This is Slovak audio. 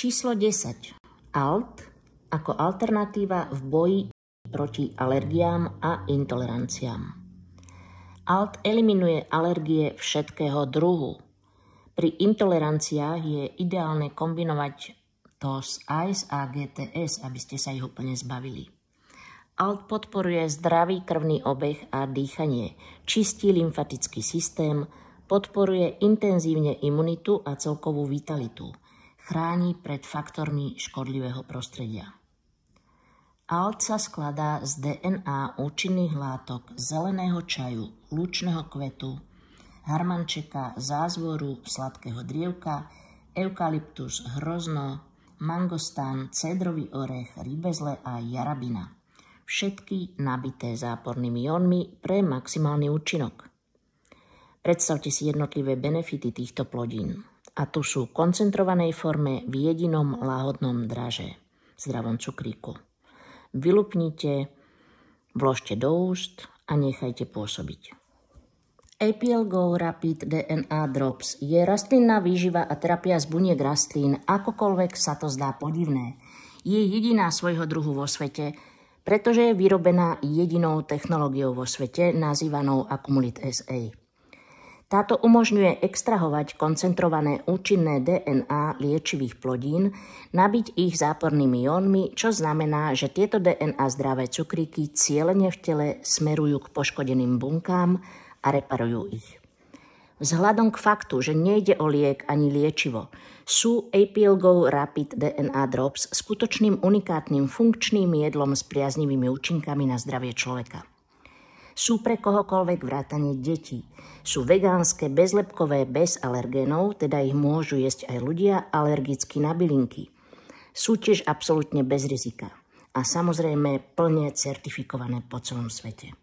Číslo 10. ALT ako alternatíva v boji proti alergiám a intoleranciám. ALT eliminuje alergie všetkého druhu. Pri intoleranciách je ideálne kombinovať to s ICE a GTS, aby ste sa ich úplne zbavili. ALT podporuje zdravý krvný obeh a dýchanie, čistí lymfatický systém, podporuje intenzívne imunitu a celkovú vitalitu, chráni pred faktormi škodlivého prostredia. ALT sa skladá z DNA účinných látok zeleného čaju, lúčneho kvetu, harmančeka, zázvoru, sladkého drievka, eukalyptus, hrozno, mangostán, cédrový orech, rybezle a jarabina. Všetky nabité zápornými jónmi pre maximálny účinok. Predstavte si jednotlivé benefity týchto plodín. A tu sú v koncentrovanej forme v jedinom láhodnom draže, zdravom cukríku. Vylupnite, vložte do úst a nechajte pôsobiť. APL Go Rapid DNA Drops je rastlinná výživa a terapia z buniek rastlín, akokoľvek sa to zdá podivné. Je jediná svojho druhu vo svete, pretože je vyrobená jedinou technológiou vo svete, nazývanou Accumulit SA. Táto umožňuje extrahovať koncentrované účinné DNA liečivých plodín, nabiť ich zápornými jónmi, čo znamená, že tieto DNA zdravé cukríky cielene v tele smerujú k poškodeným bunkám a reparujú ich. Vzhľadom k faktu, že nejde o liek ani liečivo, sú APL Go Rapid DNA Drops skutočným unikátnym funkčným jedlom s priaznivými účinkami na zdravie človeka. Sú pre kohokoľvek vrátane detí. Sú vegánske, bezlepkové, bez alergénov, teda ich môžu jesť aj ľudia alergicky na bylinky. Sú tiež absolútne bez rizika a samozrejme plne certifikované po celom svete.